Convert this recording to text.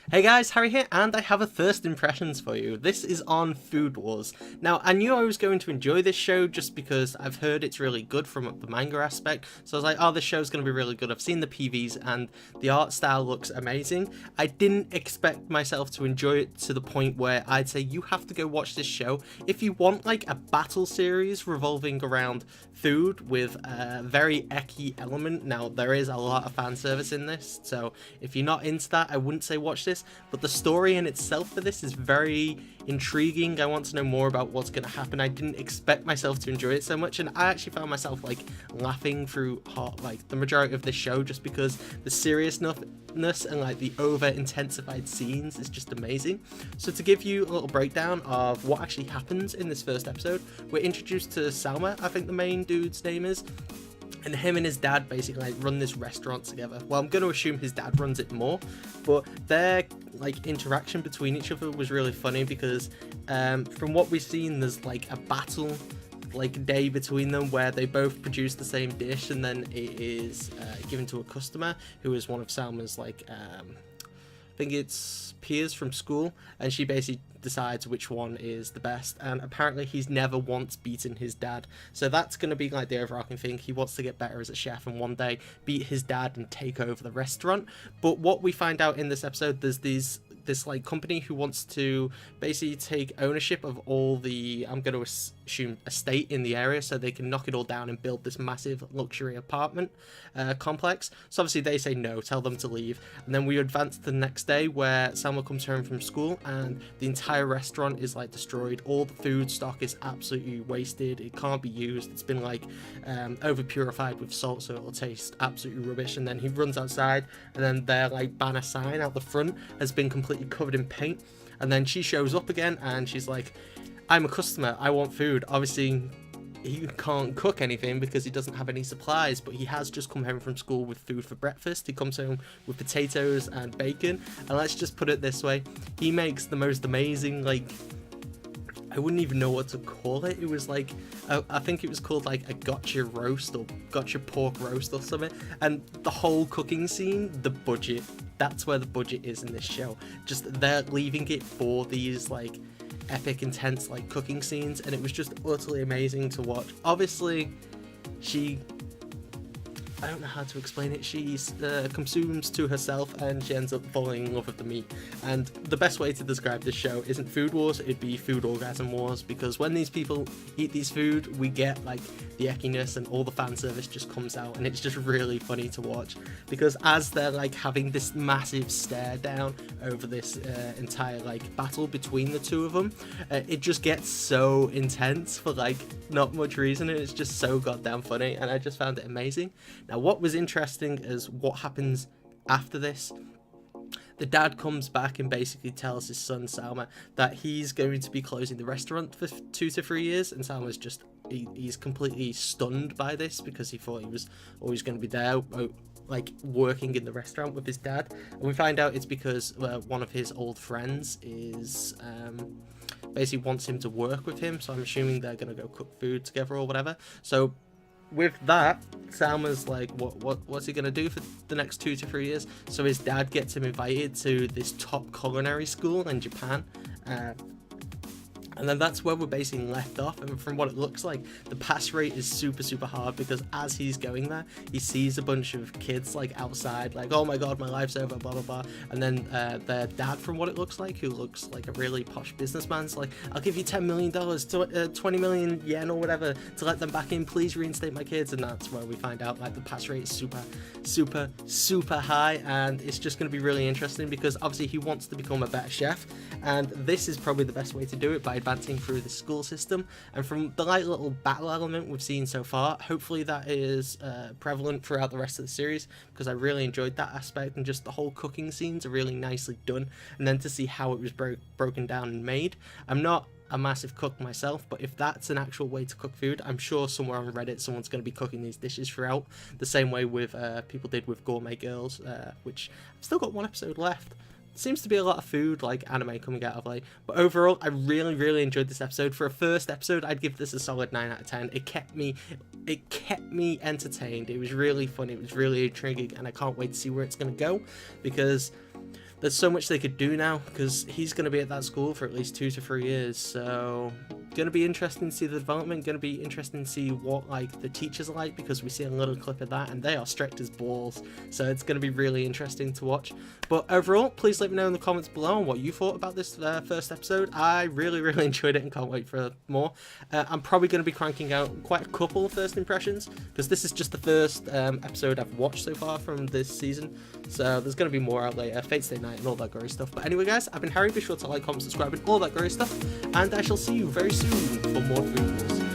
Hey guys, Harry here, and I have a first impressions for you. This is on Food Wars. Now, I knew I was going to enjoy this show just because I've heard it's really good from the manga aspect, so I was like, oh, this show's going to be really good. I've seen the PVs, and the art style looks amazing. I didn't expect myself to enjoy it to the point where I'd say you have to go watch this show. If you want, like, a battle series revolving around food with a very Ecchi element, now, there is a lot of fan service in this, so if you're not into that, I wouldn't say watch this. But the story in itself for this is very intriguing. I want to know more about what's going to happen. I didn't expect myself to enjoy it so much, and I actually found myself like laughing through like the majority of this show just because the seriousness and like the over intensified scenes is just amazing. So to give you a little breakdown of what actually happens in this first episode, we're introduced to Soma, I think the main dude's name is. And him and his dad basically like run this restaurant together. Well, I'm going to assume his dad runs it more, but their like interaction between each other was really funny because from what we've seen, there's like a battle like day between them where they both produce the same dish, and then it is given to a customer who is one of Salma's like I think it's peers from school, and she basically decides which one is the best, and apparently he's never once beaten his dad, so that's going to be like the overarching thing. He wants to get better as a chef and one day beat his dad and take over the restaurant. But what we find out in this episode, there's this like company who wants to basically take ownership of all the, I'm going to assume, estate in the area, so they can knock it all down and build this massive luxury apartment complex. So obviously they say no, tell them to leave, and then we advance to the next day where Salma comes home from school and the entire restaurant is like destroyed. All the food stock is absolutely wasted, it can't be used, it's been like over purified with salt, so it'll taste absolutely rubbish. And then he runs outside, and then their like banner sign out the front has been completely covered in paint. And then she shows up again and she's like, I'm a customer, I want food. Obviously he can't cook anything because he doesn't have any supplies, but he has just come home from school with food for breakfast. He comes home with potatoes and bacon, and let's just put it this way, he makes the most amazing, like, I wouldn't even know what to call it. It was like, I think it was called like a gotcha roast or gotcha pork roast or something. And the whole cooking scene, the budget, that's where the budget is in this show. Just they're leaving it for these like epic, intense like cooking scenes, and it was just utterly amazing to watch. Obviously, I don't know how to explain it. She consumes to herself and she ends up falling in love with the meat. And the best way to describe this show isn't Food Wars, it'd be Food Orgasm Wars, because when these people eat these food, we get like the eckiness and all the fan service just comes out, and it's just really funny to watch because as they're like having this massive stare down over this entire like battle between the two of them, it just gets so intense for like not much reason, and it's just so goddamn funny, and I just found it amazing. Now, what was interesting is what happens after this. The dad comes back and basically tells his son Salma that he's going to be closing the restaurant for 2 to 3 years, and Salma's just he's completely stunned by this because he thought he was always going to be there, like working in the restaurant with his dad. And we find out it's because one of his old friends is basically wants him to work with him, so I'm assuming they're going to go cook food together or whatever. So with that, Salma's like, what's he gonna do for the next 2 to 3 years? So his dad gets him invited to this top culinary school in Japan, and then that's where we're basically left off. And from what it looks like, the pass rate is super hard because as he's going there, he sees a bunch of kids like outside, like, oh my god, my life's over, blah blah blah. And then their dad, from what it looks like, who looks like a really posh businessman's like, I'll give you $10 million, 20 million yen or whatever to let them back in, please reinstate my kids. And that's where we find out like the pass rate is super high, and it's just going to be really interesting because obviously he wants to become a better chef, and this is probably the best way to do it, by advancing through the school system. And from the light little battle element we've seen so far, hopefully that is prevalent throughout the rest of the series, because I really enjoyed that aspect, and just the whole cooking scenes are really nicely done. And then to see how it was broken down and made, I'm not a massive cook myself, but if that's an actual way to cook food, I'm sure somewhere on Reddit someone's going to be cooking these dishes throughout, the same way with people did with Gourmet Girls, which I've still got one episode left. Seems to be a lot of food like anime coming out of late, but overall I really enjoyed this episode. For a first episode, I'd give this a solid 9 out of 10. It kept me entertained. It was really funny, it was really intriguing, and I can't wait to see where it's going to go, because there's so much they could do now, because he's going to be at that school for at least 2 to 3 years, so going to be interesting to see the development, going to be interesting to see what like the teachers are like, because we see a little clip of that and they are strict as balls, so it's going to be really interesting to watch. But overall, please let me know in the comments below on what you thought about this first episode. I really enjoyed it and can't wait for more. I'm probably going to be cranking out quite a couple of first impressions, because this is just the first episode I've watched so far from this season, so there's going to be more out later, Fate Stay Night and all that great stuff. But anyway guys, I've been Harry, be sure to like, comment, subscribe and all that great stuff, and I shall see you very soon for more food wars.